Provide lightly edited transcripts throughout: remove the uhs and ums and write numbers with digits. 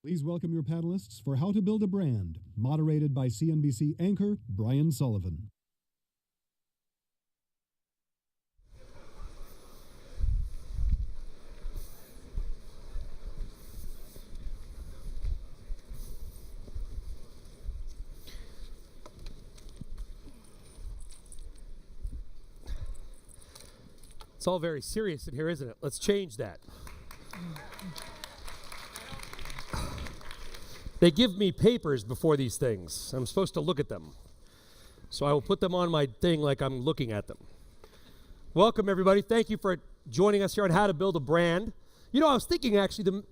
Please welcome your panelists for How to Build a Brand, moderated by CNBC anchor Brian Sullivan. It's all very serious in here, isn't it? Let's change that. They give me papers before these things. I'm supposed to look at them. So I will put them on my thing like I'm looking at them. Welcome, everybody. Thank you for joining us here on How to Build a Brand. You know, I was thinking, actually,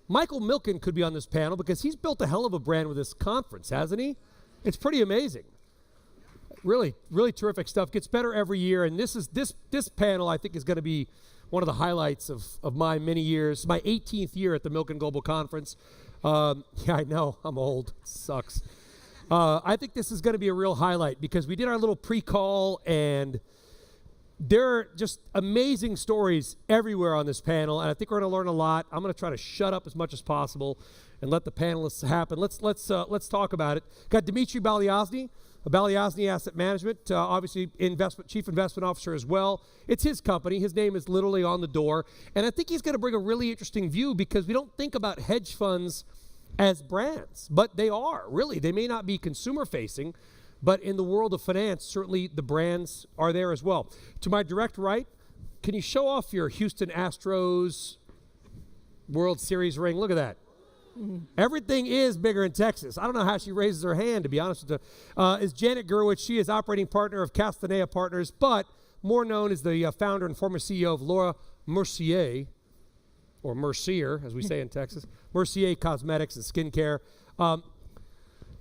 Michael Milken could be on this panel because he's built a hell of a brand with this conference, hasn't he? It's pretty amazing. Really, really terrific stuff. Gets better every year. And this panel, I think, is going to be one of the highlights of my many years. My 18th year at the Milken Global Conference. Yeah, I know. I'm old. It sucks. I think this is going to be a real highlight because we did our little pre-call, and there are just amazing stories everywhere on this panel, and I think we're going to learn a lot. I'm going to try to shut up as much as possible and let the panelists happen. Let's talk about it. Got Dmitry Balyasny, Balyasny Asset Management, obviously chief investment officer as well. It's his company. His name is literally on the door. And I think he's going to bring a really interesting view because we don't think about hedge funds as brands, but they are, really. They may not be consumer-facing, but in the world of finance, certainly the brands are there as well. To my direct right, can you show off your Houston Astros World Series ring? Look at that. Everything is bigger in Texas. I don't know how she raises her hand, to be honest with you. Is Janet Gurwitch. She is operating partner of Castanea Partners, but more known as the founder and former CEO of Laura Mercier, or Mercier, as we say in Texas, Mercier Cosmetics and Skincare.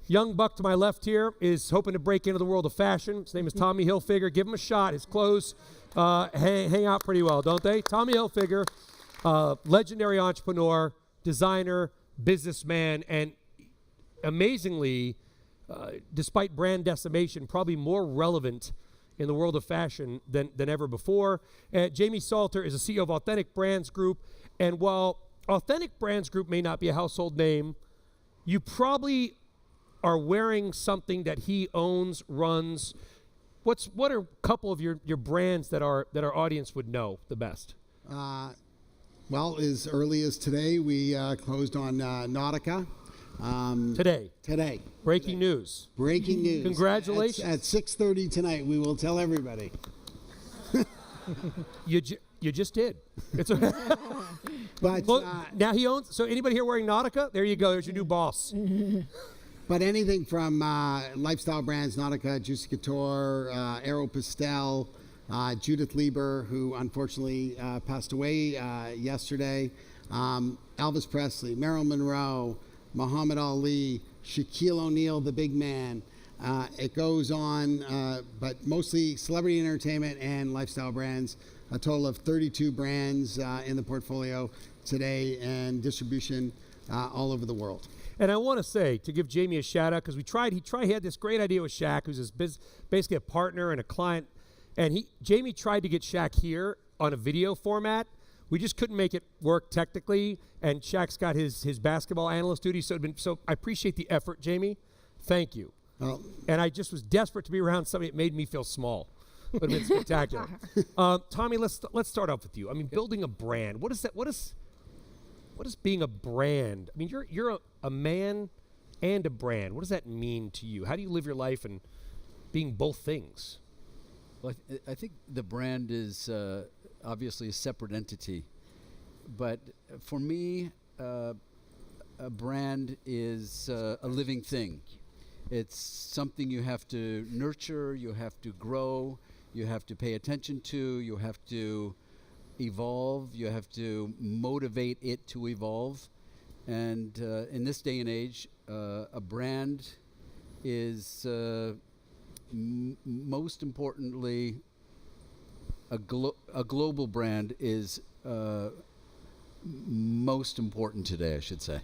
Young buck to my left here is hoping to break into the world of fashion. His name is Tommy Hilfiger. Give him a shot. His clothes hang out pretty well, don't they? Tommy Hilfiger, legendary entrepreneur, designer, businessman, and amazingly, despite brand decimation, probably more relevant in the world of fashion than ever before. Jamie Salter is the CEO of Authentic Brands Group, and while Authentic Brands Group may not be a household name, you probably are wearing something that he owns, runs. What are a couple of your brands that our audience would know the best? Well, as early as today, we closed on Nautica. Today. Breaking news. Breaking news. Congratulations. At 6:30 tonight, we will tell everybody. You just did. It's But now he owns. So anybody here wearing Nautica? There you go. There's your new boss. But anything from lifestyle brands, Nautica, Juicy Couture, Aeropostale, Judith Lieber, who unfortunately passed away yesterday, Elvis Presley, Marilyn Monroe, Muhammad Ali, Shaquille O'Neal, the big man. It goes on, but mostly celebrity entertainment and lifestyle brands. A total of 32 brands in the portfolio today and distribution all over the world. And I want to say, to give Jamie a shout out, because he had this great idea with Shaq, who's basically a partner and a client. And Jamie tried to get Shaq here on a video format. We just couldn't make it work technically. And Shaq's got his basketball analyst duty. So I appreciate the effort, Jamie. Thank you. Well, and I just was desperate to be around somebody that made me feel small. It would have been spectacular. Tommy, let's start off with you. I mean, building a brand. What is that? What is being a brand? I mean, you're a man and a brand. What does that mean to you? How do you live your life and being both things? Well, I think the brand is obviously a separate entity. But for me, a brand is a living thing. It's something you have to nurture, you have to grow, you have to pay attention to, you have to evolve, you have to motivate it to evolve. And in this day and age, a brand is most importantly, a global brand is most important today, I should say.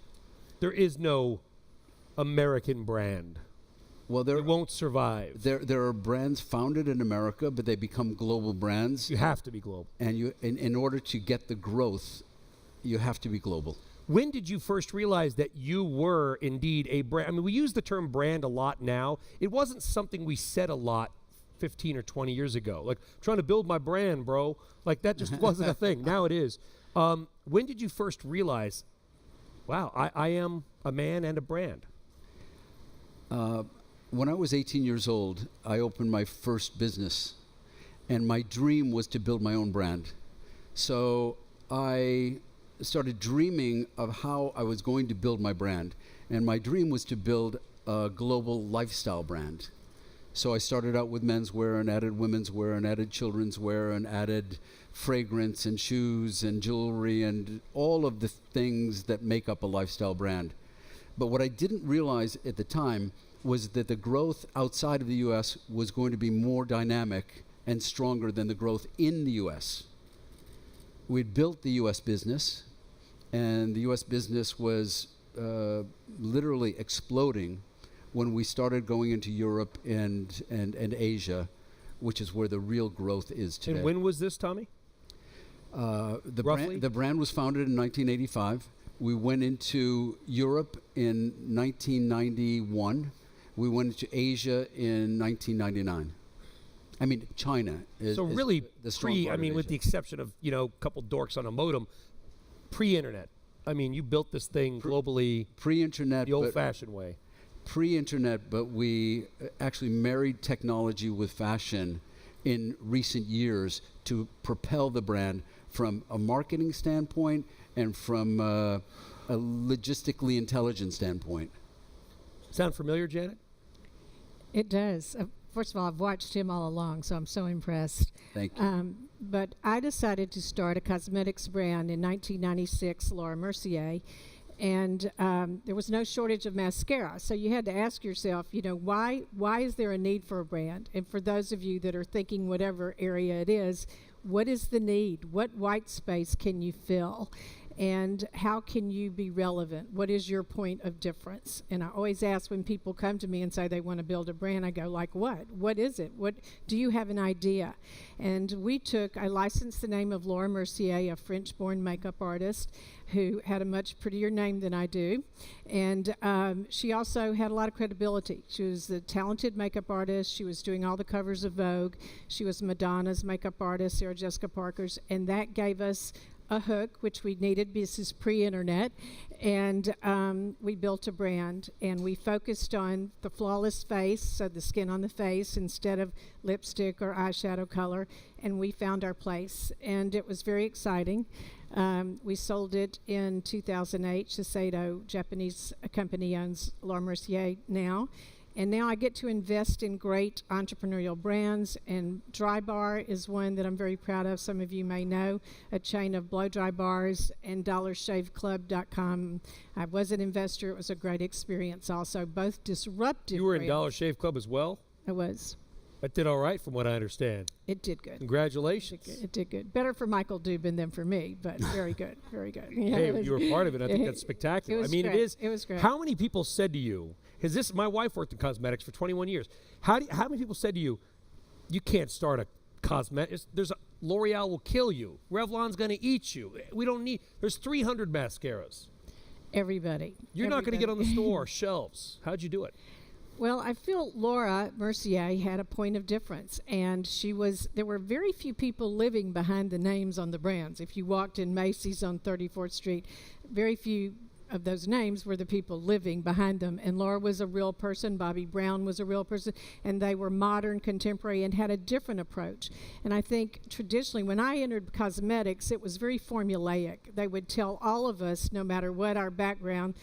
There is no American brand. Well, it won't survive. There are brands founded in America, but they become global brands. You have to be global. And in order to get the growth, you have to be global. When did you first realize that you were indeed a brand? I mean, we use the term brand a lot now. It wasn't something we said a lot 15 or 20 years ago. Like, trying to build my brand, bro. Like, that just wasn't a thing. Now it is. When did you first realize, wow, I am a man and a brand? When I was 18 years old, I opened my first business, and my dream was to build my own brand. So I started dreaming of how I was going to build my brand, and my dream was to build a global lifestyle brand. So I started out with menswear and added women's wear and added children's wear and added fragrance and shoes and jewelry and all of the things that make up a lifestyle brand. But what I didn't realize at the time was that the growth outside of the US was going to be more dynamic and stronger than the growth in the US. We'd built the US business, and the US business was literally exploding when we started going into Europe and Asia, which is where the real growth is today. And when was this, Tommy? The brand was founded in 1985. We went into Europe in 1991. We went into Asia in 1999. I mean, China is so really the strong part of with Asia. the exception of, a couple dorks on a modem, pre-internet. I mean, you built this thing globally pre-internet, the old-fashioned way. Pre-internet, but we actually married technology with fashion in recent years to propel the brand from a marketing standpoint and from a logistically intelligent standpoint. Sound familiar, Janet? It does. First of all, I've watched him all along, so I'm so impressed. Thank you. But I decided to start a cosmetics brand in 1996, Laura Mercier, and there was no shortage of mascara. So you had to ask yourself, why is there a need for a brand? And for those of you that are thinking whatever area it is, what is the need? What white space can you fill? And how can you be relevant? What is your point of difference? And I always ask when people come to me and say they want to build a brand, I go, like what? What is it? What do you have an idea? And I licensed the name of Laura Mercier, a French-born makeup artist who had a much prettier name than I do. And she also had a lot of credibility. She was a talented makeup artist. She was doing all the covers of Vogue. She was Madonna's makeup artist, Sarah Jessica Parker's, and that gave us a hook, which we needed. This is pre-internet, and we built a brand, and we focused on the flawless face, so the skin on the face instead of lipstick or eyeshadow color, and we found our place, and it was very exciting. We sold it in 2008. Shiseido, Japanese company, owns Laura Mercier now. And now I get to invest in great entrepreneurial brands, and Dry Bar is one that I'm very proud of. Some of you may know, a chain of blow-dry bars, and DollarShaveClub.com. I was an investor. It was a great experience also, both disruptive. You were in brands. Dollar Shave Club as well? I was. That did all right from what I understand. It did good. Congratulations. It did good. Better for Michael Dubin than for me, but very good, very good. Yeah, Hey, you were part of it. I think that's spectacular. It was I mean, great. it is. It was great. How many people said to you, because my wife worked in cosmetics for 21 years. How many people said to you, you can't start a cosmetics, L'Oreal will kill you. Revlon's going to eat you. There's 300 mascaras. Everybody. You're not going to get on the store shelves. How'd you do it? Well, I feel Laura Mercier had a point of difference, and there were very few people living behind the names on the brands. If you walked in Macy's on 34th Street, very few of those names were the people living behind them. And Laura was a real person, Bobbi Brown was a real person, and they were modern, contemporary, and had a different approach. And I think traditionally, when I entered cosmetics, it was very formulaic. They would tell all of us, no matter what our background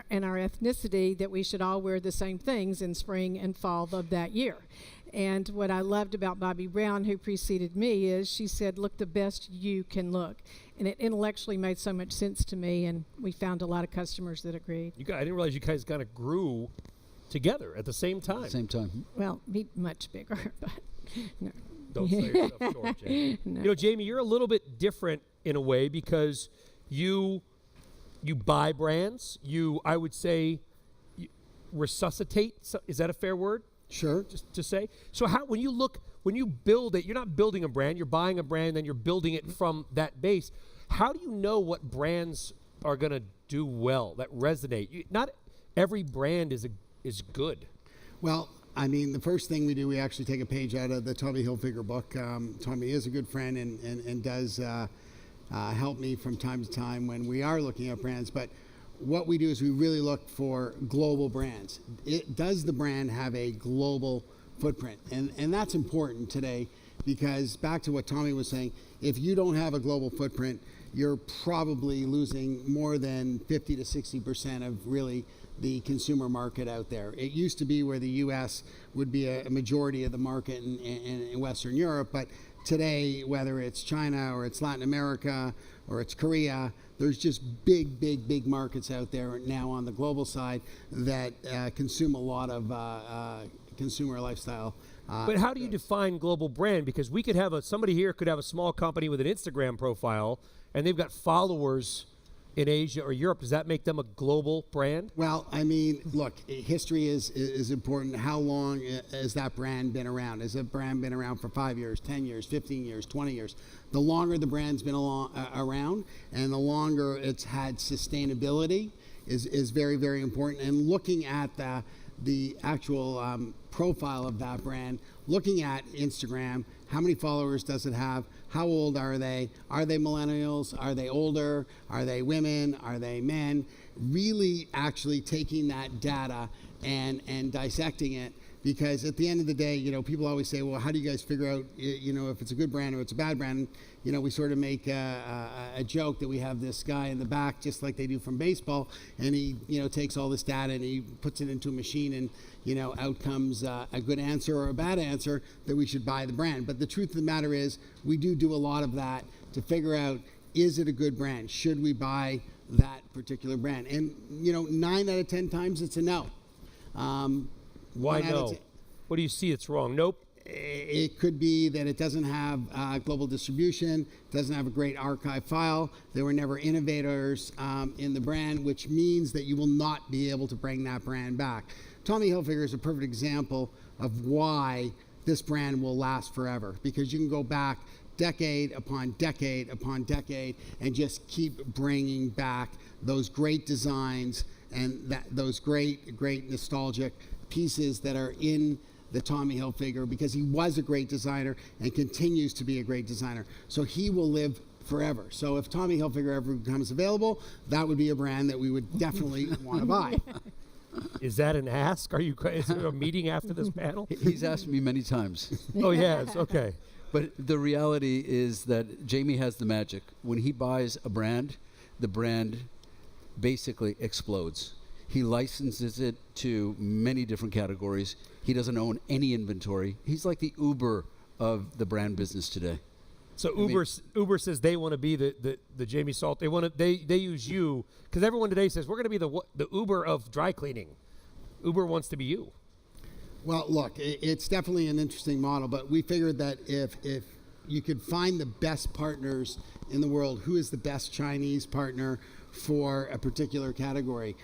and our ethnicity, that we should all wear the same things in spring and fall of that year. And what I loved about Bobbi Brown, who preceded me, is she said, look the best you can look. And it intellectually made so much sense to me, and we found a lot of customers that agreed. I didn't realize you guys kind of grew together at the same time. Same time. Well, much bigger, but no. Don't sell yourself short, Jamie. No. Jamie, you're a little bit different in a way because you buy brands. I would say, resuscitate. Is that a fair word? Sure. Just to say. So when you build it, you're not building a brand, you're buying a brand, then you're building it from that base. How do you know what brands are going to do well, that resonate? Not every brand is good. Well, I mean, the first thing we do, we actually take a page out of the Tommy Hilfiger book. Tommy is a good friend and does help me from time to time when we are looking at brands. But what we do is we really look for global brands. Does the brand have a global footprint? And that's important today, because back to what Tommy was saying, if you don't have a global footprint, you're probably losing more than 50 to 60% of really the consumer market out there. It used to be where the U.S. would be a majority of the market in Western Europe, but today, whether it's China or it's Latin America or it's Korea, there's just big markets out there now on the global side that consume a lot of consumer lifestyle. But how do you define global brand? Because we could have somebody here could have a small company with an Instagram profile, and they've got followers in Asia or Europe. Does that make them a global brand? Well, I mean, look, history is important. How long has that brand been around? Has a brand been around for 5 years, 10 years, 15 years, 20 years? The longer the brand's been around and the longer it's had sustainability is very, very important. And looking at the actual profile of that brand, looking at Instagram, how many followers does it have? How old are they? Are they millennials? Are they older? Are they women? Are they men? Really actually taking that data and dissecting it, because at the end of the day, people always say, well, how do you guys figure out, if it's a good brand or it's a bad brand? We sort of make a joke that we have this guy in the back, just like they do from baseball, and he, takes all this data and he puts it into a machine, and, out comes a good answer or a bad answer that we should buy the brand. But the truth of the matter is, we do a lot of that to figure out, is it a good brand? Should we buy that particular brand? And, 9 out of 10 times it's a no. Why no? What do you see that's wrong? Nope. It could be that it doesn't have global distribution, doesn't have a great archive file. There were never innovators in the brand, which means that you will not be able to bring that brand back. Tommy Hilfiger is a perfect example of why this brand will last forever, because you can go back decade upon decade upon decade and just keep bringing back those great designs and those great nostalgic pieces that are in the Tommy Hilfiger, because he was a great designer and continues to be a great designer. So he will live forever. So if Tommy Hilfiger ever becomes available, that would be a brand that we would definitely want to buy. Is that an ask? Is there a meeting after this panel? He's asked me many times. Oh, yes. Okay. But the reality is that Jamie has the magic. When he buys a brand, the brand basically explodes. He licenses it to many different categories. He doesn't own any inventory. He's like the Uber of the brand business today. So Uber says they want to be the Jamie Salt. They use you, because everyone today says we're going to be the Uber of dry cleaning. Uber wants to be you. Well, look, it's definitely an interesting model, but we figured that if you could find the best partners in the world, who is the best Chinese partner for a particular category?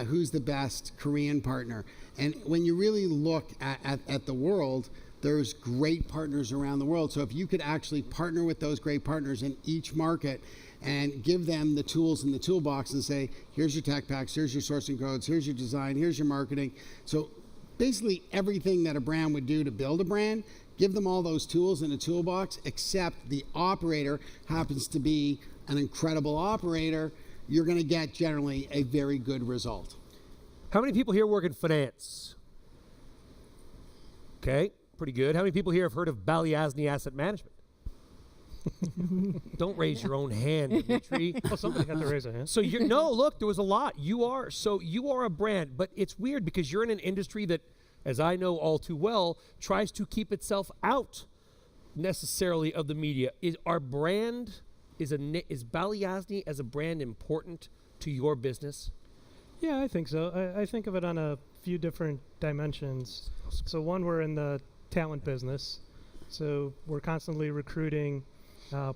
Who's the best Korean partner? And when you really look at the world, there's great partners around the world. So if you could actually partner with those great partners in each market and give them the tools in the toolbox and say, here's your tech packs, here's your sourcing codes, here's your design, here's your marketing. So basically everything that a brand would do to build a brand, give them all those tools in a toolbox, except the operator happens to be an incredible operator, you're going to get generally a very good result. How many people here work in finance? Okay, pretty good. How many people here have heard of Balyasny Asset Management? Don't raise your own hand, Dmitry. Well, somebody had to raise a hand. So look, there was a lot. You are a brand, but it's weird because you're in an industry that, as I know all too well, tries to keep itself out necessarily of the media. Is Balyasny as a brand important to your business? Yeah, I think so. I think of it on a few different dimensions. So one, we're in the talent business. So we're constantly recruiting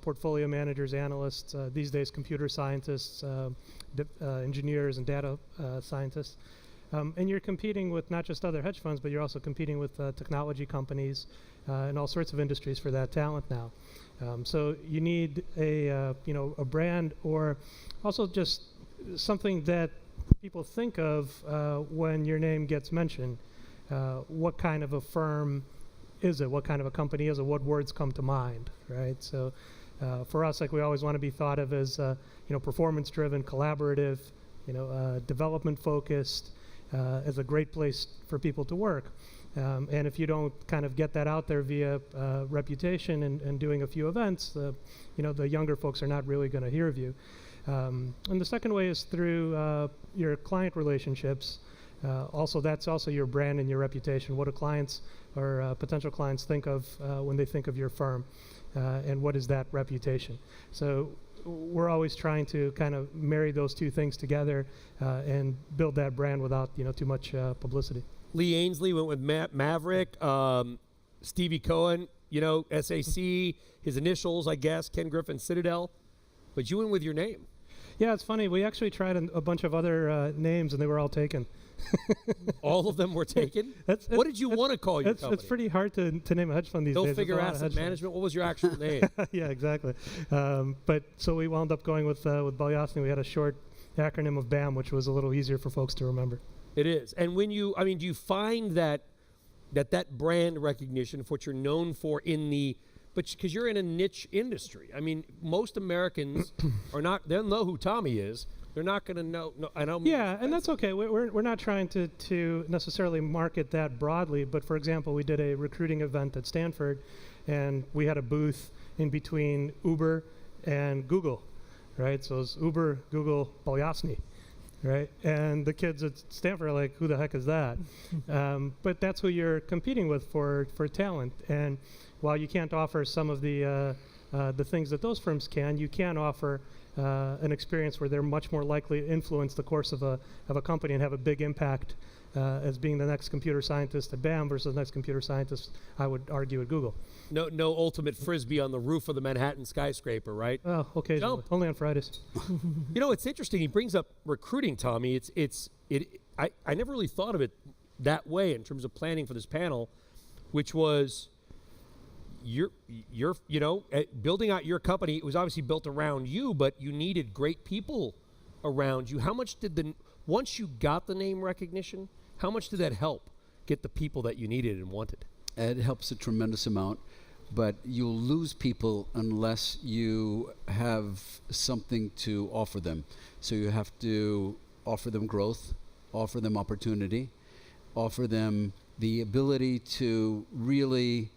portfolio managers, analysts, these days computer scientists, engineers, and data scientists. And you're competing with not just other hedge funds, but you're also competing with technology companies and all sorts of industries for that talent now. So you need a brand, or also just something that people think of when your name gets mentioned. What kind of a firm is it? What kind of a company is it? What words come to mind, right? So for us, like, we always want to be thought of as performance-driven, collaborative, development-focused, as a great place for people to work. And if you don't kind of get that out there via reputation and doing a few events, the younger folks are not really going to hear of you. And the second way is through your client relationships. That's also your brand and your reputation. What do clients or potential clients think of when they think of your firm? And what is that reputation? So we're always trying to kind of marry those two things together and build that brand without too much publicity. Lee Ainsley went with Maverick. Stevie Cohen, SAC, his initials, I guess, Ken Griffin, Citadel. But you went with your name. Yeah, it's funny. We actually tried a bunch of other names, and they were all taken. All of them were taken? What did you want to call your company? It's pretty hard to name a hedge fund these days. Hilfiger Asset Management? What was your actual name? Yeah, exactly. But so we wound up going with Balyasny. We had a short acronym of BAM, which was a little easier for folks to remember. It is. And do you find that brand recognition for what you're known for because you're in a niche industry. I mean, most Americans they'll know who Tommy is. They're not going to know. No, I don't. Yeah, and that's okay. We're not trying to necessarily market that broadly. But for example, we did a recruiting event at Stanford, and we had a booth in between Uber and Google, right? So it's Uber, Google, Balyasny, right? And the kids at Stanford are like, who the heck is that? But that's who you're competing with for talent. And while you can't offer some of the things that those firms can, you can offer an experience where they're much more likely to influence the course of a company and have a big impact as being the next computer scientist at BAM versus the next computer scientist, I would argue, at Google. No ultimate frisbee on the roof of the Manhattan skyscraper, right? Oh, occasionally. Jump. Only on Fridays. It's interesting. He brings up recruiting, Tommy. I never really thought of it that way in terms of planning for this panel, which was you're building out your company. It was obviously built around you, but you needed great people around you. How much did once you got the name recognition, how much did that help get the people that you needed and wanted? It helps a tremendous amount, but you'll lose people unless you have something to offer them. So you have to offer them growth, offer them opportunity, offer them the ability to really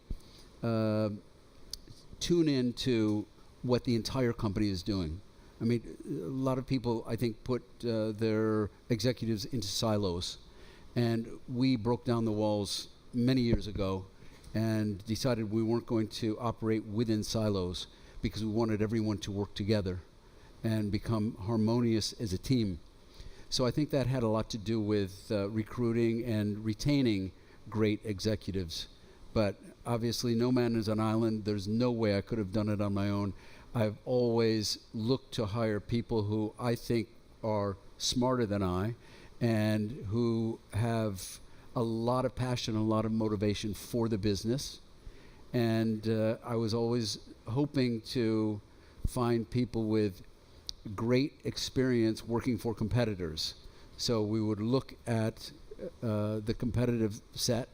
tune into what the entire company is doing. I mean, a lot of people, I think, put their executives into silos. And we broke down the walls many years ago and decided we weren't going to operate within silos because we wanted everyone to work together and become harmonious as a team. So I think that had a lot to do with recruiting and retaining great executives. But obviously, no man is an island. There's no way I could have done it on my own. I've always looked to hire people who I think are smarter than I and who have a lot of passion, a lot of motivation for the business. And I was always hoping to find people with great experience working for competitors. So we would look at the competitive set,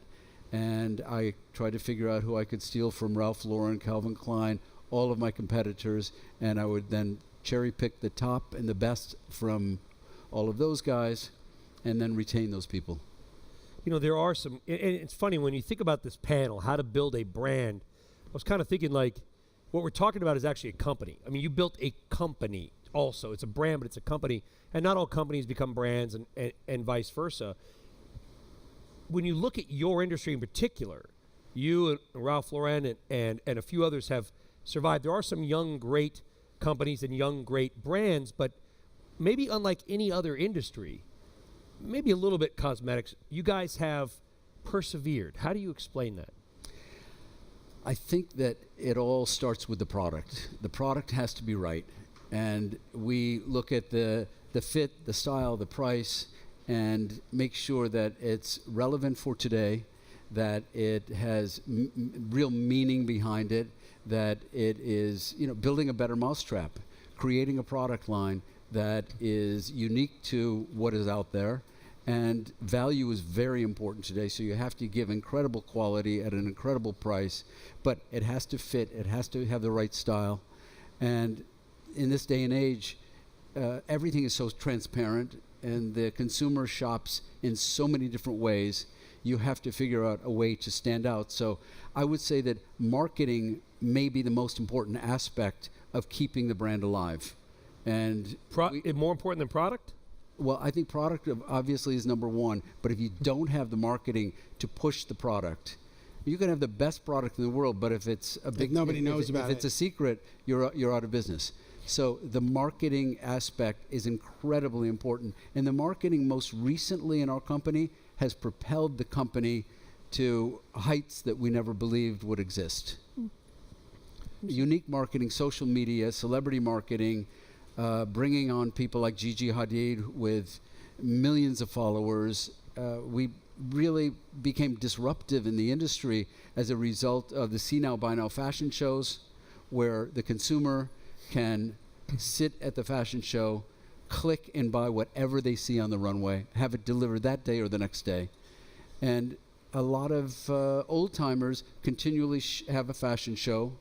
and I tried to figure out who I could steal from Ralph Lauren, Calvin Klein, all of my competitors, and I would then cherry pick the top and the best from all of those guys and then retain those people. There are some, and it's funny when you think about this panel, how to build a brand. I was kind of thinking, like, what we're talking about is actually a company. I mean, you built a company also. It's a brand, but it's a company, and not all companies become brands and vice versa. When you look at your industry in particular, you and Ralph Lauren and a few others have survived. There are some young, great companies and young, great brands, but maybe unlike any other industry, maybe a little bit cosmetics, you guys have persevered. How do you explain that? I think that it all starts with the product. The product has to be right. And we look at the fit, the style, the price, and make sure that it's relevant for today, that it has real meaning behind it, that it is, building a better mousetrap, creating a product line that is unique to what is out there. And value is very important today, so you have to give incredible quality at an incredible price, but it has to fit, it has to have the right style. And in this day and age, everything is so transparent, and the consumer shops in so many different ways. You have to figure out a way to stand out. So I would say that marketing may be the most important aspect of keeping the brand alive. And more important than product? Well, I think product obviously is number one, but if you don't have the marketing to push the product, you can have the best product in the world, but if it's a big, nobody knows about it, if it's a secret, you're out of business. So the marketing aspect is incredibly important, and the marketing most recently in our company has propelled the company to heights that we never believed would exist. Unique marketing, social media, celebrity marketing, bringing on people like Gigi Hadid with millions of followers. We really became disruptive in the industry as a result of the see now, buy now fashion shows, where the consumer can sit at the fashion show, click and buy whatever they see on the runway, have it delivered that day or the next day. And a lot of old timers continually have a fashion show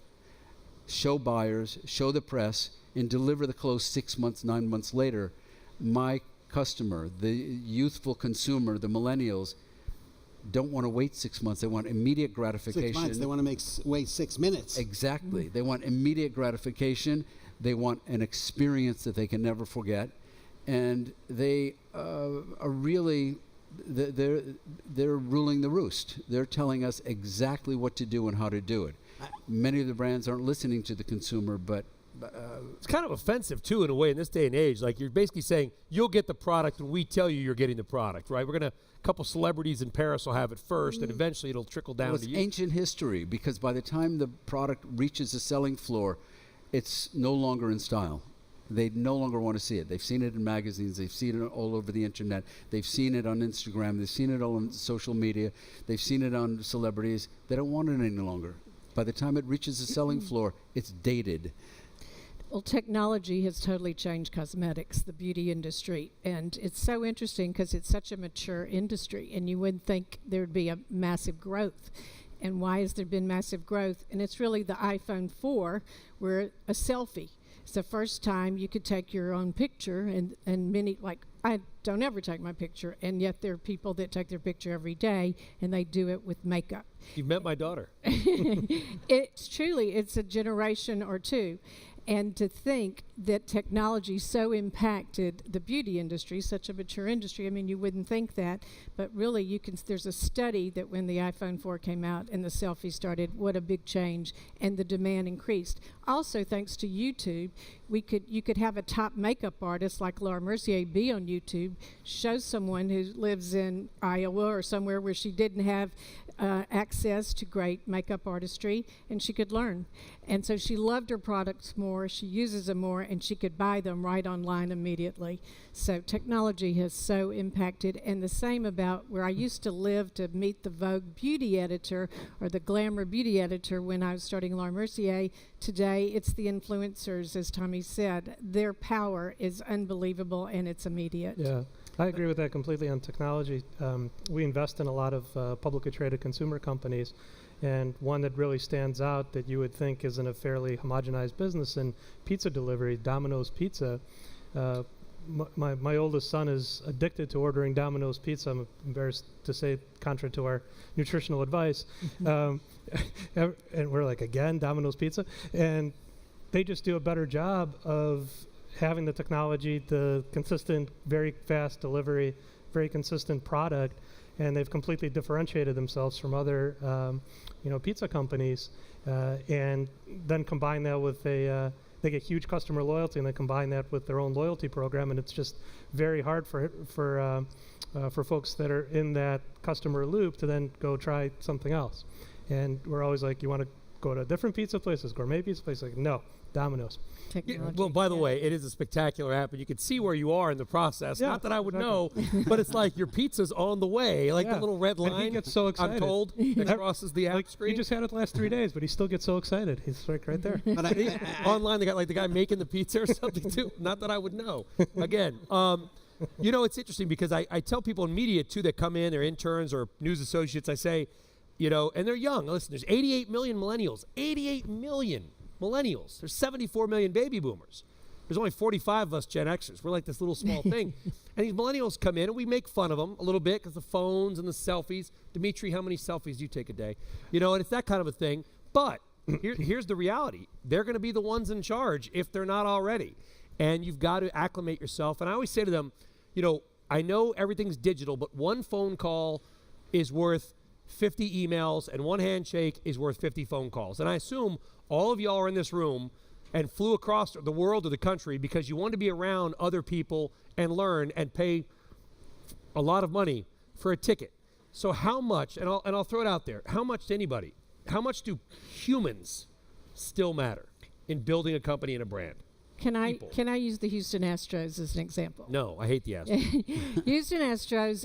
buyers, show the press, and deliver the clothes 6 months, 9 months later. My customer, the youthful consumer, the millennials, don't want to wait 6 months. They want immediate gratification. 6 months. They want to wait 6 minutes. Exactly. They want immediate gratification. They want an experience that they can never forget. And they are really, they're ruling the roost. They're telling us exactly what to do and how to do it. Many of the brands aren't listening to the consumer, but it's kind of offensive too, in a way, in this day and age. Like, you're basically saying you'll get the product when we tell you you're getting the product, right? A couple celebrities in Paris will have it first, and eventually it'll trickle down to you. It's ancient history, because by the time the product reaches the selling floor, it's no longer in style. They no longer want to see it. They've seen it in magazines. They've seen it all over the internet. They've seen it on Instagram. They've seen it all on social media. They've seen it on celebrities. They don't want it any longer. By the time it reaches the selling floor, it's dated. Well, technology has totally changed cosmetics, the beauty industry. And it's so interesting because it's such a mature industry, and you wouldn't think there'd be a massive growth. And why has there been massive growth? And it's really the iPhone 4, where a selfie. It's the first time you could take your own picture, and many, like, I don't ever take my picture, and yet there are people that take their picture every day, and they do it with makeup. You've met my daughter. It's a generation or two. And to think that technology so impacted the beauty industry, such a mature industry, I mean, you wouldn't think that, but really there's a study that when the iPhone 4 came out and the selfie started, what a big change, and the demand increased. Also, thanks to YouTube, you could have a top makeup artist like Laura Mercier be on YouTube, show someone who lives in Iowa or somewhere where she didn't have access to great makeup artistry, and she could learn. And so she loved her products more, she uses them more, and she could buy them right online immediately. So technology has so impacted, and the same about where I used to live to meet the Vogue beauty editor or the Glamour beauty editor when I was starting Laura Mercier. Today, it's the influencers, as Tommy said. Their power is unbelievable, and it's immediate. Yeah. I agree with that completely on technology. We invest in a lot of publicly traded consumer companies, and one that really stands out that you would think isn't a fairly homogenized business in pizza delivery, Domino's Pizza. My oldest son is addicted to ordering Domino's Pizza. I'm embarrassed to say, contrary to our nutritional advice. And we're like, again, Domino's Pizza? And they just do a better job of having the technology, the consistent, very fast delivery, very consistent product, and they've completely differentiated themselves from other, pizza companies, and then combine that with they get huge customer loyalty, and they combine that with their own loyalty program, and it's just very hard for folks that are in that customer loop to then go try something else. And we're always like, you want to go to different pizza places, gourmet pizza places? Like, no, Domino's. Technology. Well, by the way, it is a spectacular app, and you can see where you are in the process. Yeah, Not that I would exactly. know, but it's like your pizza's on the way, like the Yeah. little red And line. he gets so excited. I'm told that crosses the app Like, screen. he just had it the last 3 days, but he still gets so excited. He's like right there. But Online, they got like the guy making the pizza or something too. Not that I would know. Again, it's interesting because I tell people in media too that come in, they're interns or news associates. I say, and they're young. Listen, there's 88 million millennials. 88 million millennials. There's 74 million baby boomers. There's only 45 of us Gen Xers. We're like this little small thing. And these millennials come in, and we make fun of them a little bit because the phones and the selfies. Dmitry, how many selfies do you take a day? And it's that kind of a thing. But here's the reality. They're going to be the ones in charge if they're not already. And you've got to acclimate yourself. And I always say to them, I know everything's digital, but one phone call is worth 50 emails, and one handshake is worth 50 phone calls. And I assume all of y'all are in this room and flew across the world or the country because you want to be around other people and learn and pay a lot of money for a ticket. So how much, and I'll throw it out there, how much to anybody, how much do humans still matter in building a company and a brand? Can I use the Houston Astros as an example? No, I hate the Astros. Houston Astros,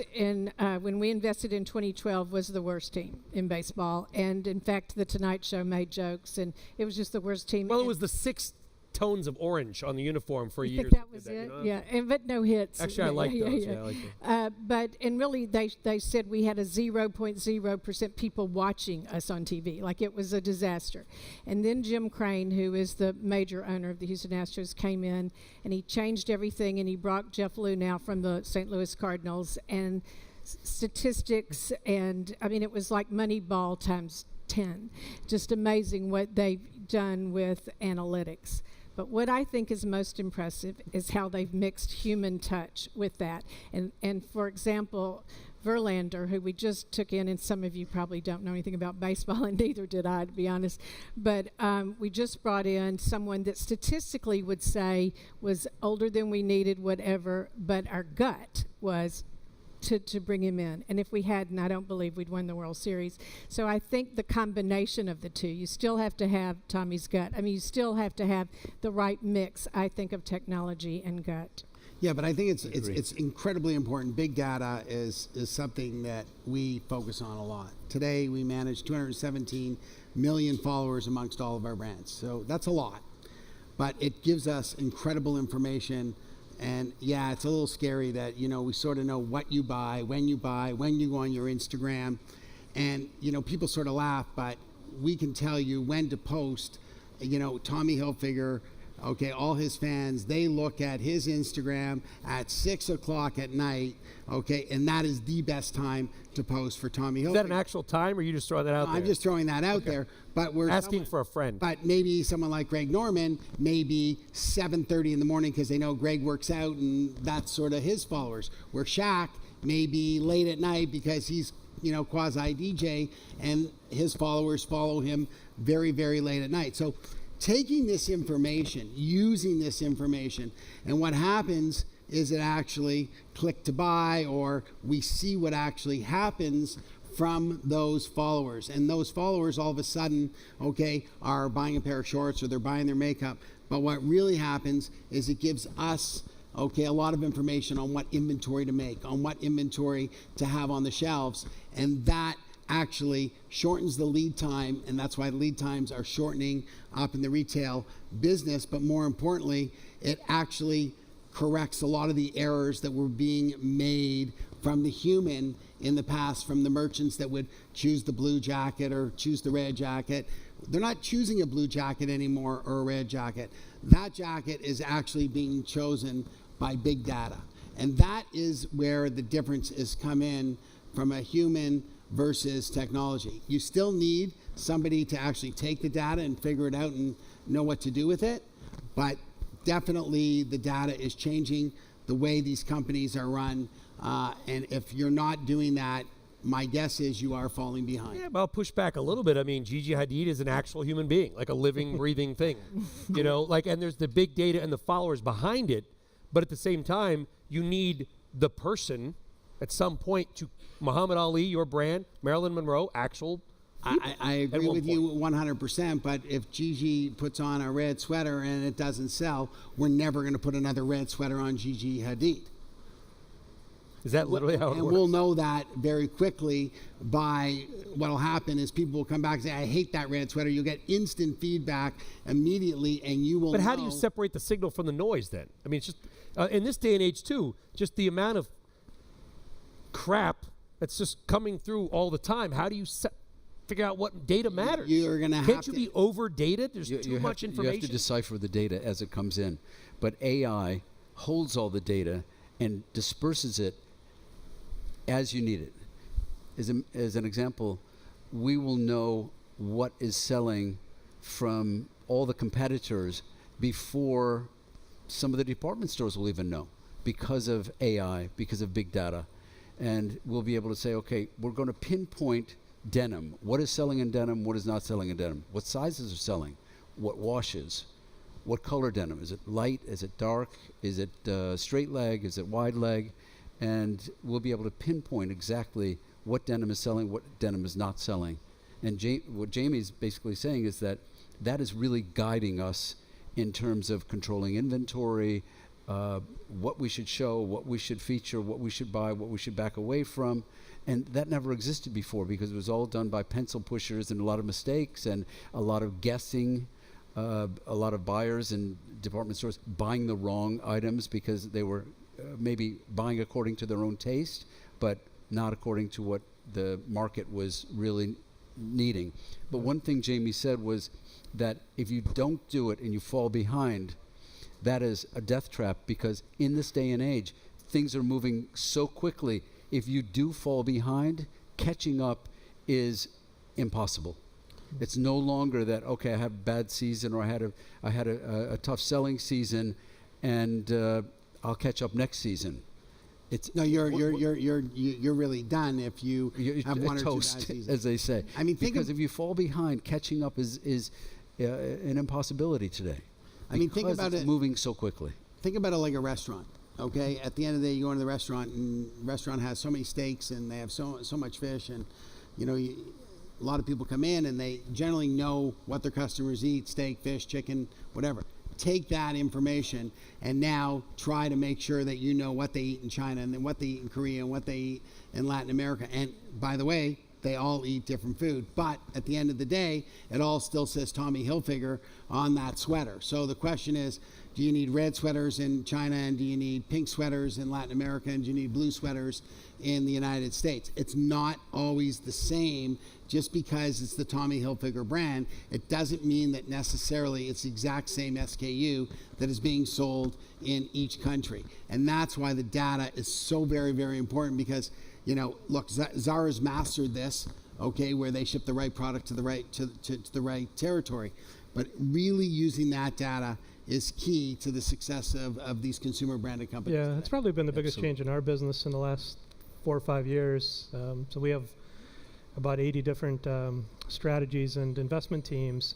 when we invested in 2012, was the worst team in baseball. And, in fact, The Tonight Show made jokes, and it was just the worst team. Well, it was the 6 tones of orange on the uniform for I years. think that was it. Yeah, but no hits. Actually, I like those. Yeah, I like those. And really, they said we had a 0.0% people watching us on TV. Like, it was a disaster. And then Jim Crane, who is the major owner of the Houston Astros, came in, and he changed everything, and he brought Jeff Luhnow from the St. Louis Cardinals, and statistics, and, it was like Moneyball times 10. Just amazing what they've done with analytics. But what I think is most impressive is how they've mixed human touch with that. And for example, Verlander, who we just took in, and some of you probably don't know anything about baseball, and neither did I, to be honest. But we just brought in someone that statistically would say was older than we needed, whatever, but our gut was to bring him in. And if we hadn't, I don't believe we'd win the World Series. So I think the combination of the two, you still have to have Tommy's gut. You still have to have the right mix, I think, of technology and gut. Yeah, but I think it's incredibly important. Big data is something that we focus on a lot. Today, we manage 217 million followers amongst all of our brands. So that's a lot. But it gives us incredible information. And yeah, it's a little scary that, we sort of know what you buy, when you go on your Instagram. And, people sort of laugh, but we can tell you when to post. Tommy Hilfiger, all his fans, they look at his Instagram at 6 o'clock at night, and that is the best time to post for Tommy Hilfiger. Is that an actual time, or you just throwing that out there? I'm just throwing that out there. But we're asking for a friend. But maybe someone like Greg Norman, maybe 7:30 in the morning because they know Greg works out, and that's sort of his followers. Where Shaq may be late at night because he's quasi DJ, and his followers follow him very, very late at night. So taking this information, using this information, and what happens is it actually click to buy, or we see what actually happens from those followers. And those followers all of a sudden, are buying a pair of shorts or they're buying their makeup. But what really happens is it gives us, a lot of information on what inventory to make, on what inventory to have on the shelves. And that actually shortens the lead time, and that's why lead times are shortening up in the retail business. But more importantly, it actually corrects a lot of the errors that were being made from the human in the past, from the merchants that would choose the blue jacket or choose the red jacket. They're not choosing a blue jacket anymore or a red jacket. That jacket is actually being chosen by big data. And that is where the difference is come in from a human versus technology. You still need somebody to actually take the data and figure it out and know what to do with it. But definitely the data is changing the way these companies are run. And if you're not doing that, my guess is you are falling behind. Yeah, but I'll push back a little bit. Gigi Hadid is an actual human being, like a living, breathing thing. And there's the big data and the followers behind it. But at the same time, you need the person at some point to Muhammad Ali, your brand, Marilyn Monroe, actual people. I agree with you 100%, but if Gigi puts on a red sweater and it doesn't sell, we're never going to put another red sweater on Gigi Hadid. Is that literally how it And works? we'll know that very quickly by what'll happen is people will come back and say, I hate that red sweater. You'll get instant feedback immediately, and you will But how know. do you separate the signal from the noise then? I mean, it's just, in this day and age too, just the amount of crap that's just coming through all the time. How do you figure out what data matters? You're going to have Can't you be over-dated? There's too much information. You have to decipher the data as it comes in. But AI holds all the data and disperses it as you need it. As an example, we will know what is selling from all the competitors before some of the department stores will even know, because of AI, because of big data. And we'll be able to say, okay, we're going to pinpoint denim. What is selling in denim? What is not selling in denim? What sizes are selling? What washes? What color denim? Is it light? Is it dark? Is it straight leg? Is it wide leg? And we'll be able to pinpoint exactly what denim is selling, what denim is not selling. And what Jamie's basically saying is that is really guiding us in terms of controlling inventory, what we should show, what we should feature, what we should buy, what we should back away from. And that never existed before because it was all done by pencil pushers and a lot of mistakes and a lot of guessing. A lot of buyers in department stores buying the wrong items because they were maybe buying according to their own taste, but not according to what the market was really needing. But one thing Jamie said was that if you don't do it and you fall behind, that is a death trap, because in this day and age, things are moving so quickly. If you do fall behind, catching up is impossible. It's no longer that, okay, I had a bad season, or I had a tough selling season, and I'll catch up next season. It's you're really done if you have one or two bad seasons, as they say. I mean, because if you fall behind, catching up is an impossibility today. I mean, think about it's it. Moving so quickly. Think about it like a restaurant. Okay, at the end of the day, you go into the restaurant, and the restaurant has so many steaks, and they have so much fish, and a lot of people come in, and they generally know what their customers eat: steak, fish, chicken, whatever. Take that information and now try to make sure that you know what they eat in China, and then what they eat in Korea, and what they eat in Latin America. And by the way, they all eat different food, but at the end of the day, it all still says Tommy Hilfiger on that sweater. So the question is, do you need red sweaters in China, and do you need pink sweaters in Latin America, and do you need blue sweaters in the United States? It's not always the same. Just because it's the Tommy Hilfiger brand, it doesn't mean that necessarily it's the exact same SKU that is being sold in each country. And that's why the data is so very, very important, because, look, Zara's mastered this, okay, where they ship the right product to the right territory. But really using that data is key to the success of these consumer branded companies. Yeah, it's probably been the biggest change in our business in the last 4 or 5 years. So we have about 80 different strategies and investment teams,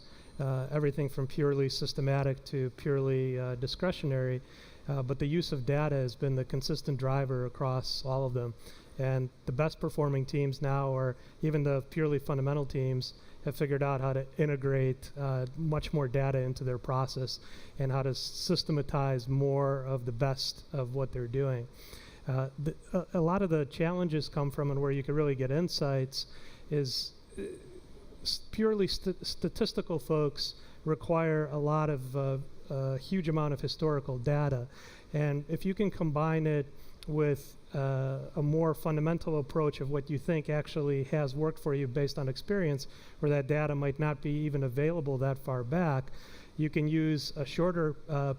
everything from purely systematic to purely discretionary. But the use of data has been the consistent driver across all of them. And the best performing teams now, or even the purely fundamental teams, have figured out how to integrate much more data into their process and how to systematize more of the best of what they're doing. A lot of the challenges come from, and where you can really get insights, is purely statistical folks require a lot of a huge amount of historical data. And if you can combine it with a more fundamental approach of what you think actually has worked for you based on experience, where that data might not be even available that far back, you can use a shorter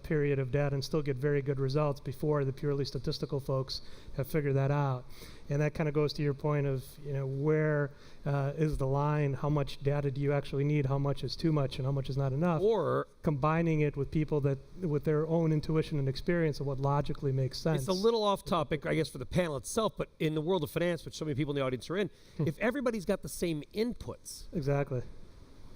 period of data and still get very good results before the purely statistical folks have figured that out. And that kind of goes to your point of, where is the line? How much data do you actually need? How much is too much and how much is not enough? Or combining it with people that, with their own intuition and experience of what logically makes sense. it's a little off topic, I guess, for the panel itself, but in the world of finance, which so many people in the audience are in, if everybody's got the same inputs, Exactly.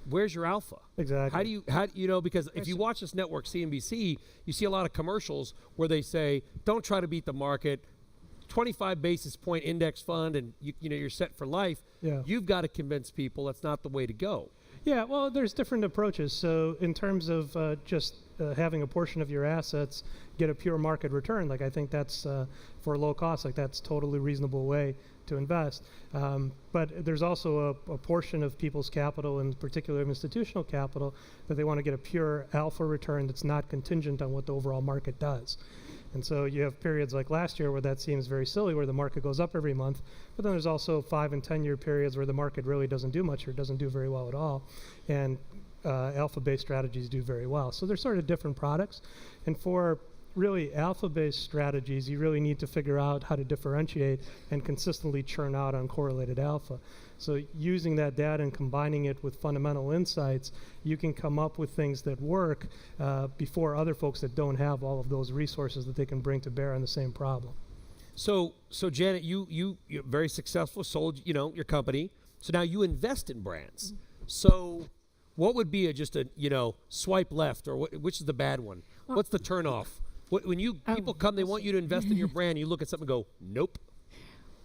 where's your alpha? Exactly. How do you because if you watch this network, CNBC, you see a lot of commercials where they say, don't try to beat the market, 25 basis point index fund and you're set for life, you've got to convince people that's not the way to go. Yeah, well, there's different approaches. So in terms of just having a portion of your assets get a pure market return, like I think that's for a low cost, like that's totally reasonable way to invest. But there's also a portion of people's capital, in particular institutional capital, that they want to get a pure alpha return that's not contingent on what the overall market does. And so you have periods like last year where that seems very silly, where the market goes up every month. But then there's also 5 and 10 year periods where the market really doesn't do much or doesn't do very well at all. And alpha-based strategies do very well. So they're sort of different products. And for really alpha-based strategies, you really need to figure out how to differentiate and consistently churn out uncorrelated alpha. So using that data and combining it with fundamental insights, you can come up with things that work before other folks that don't have all of those resources that they can bring to bear on the same problem. So Janet, you're very successful, sold your company. So now you invest in brands. So what would be just a swipe left, or which is the bad one? What's the turnoff? When people come, they want you to invest in your brand. You look at something and go, nope.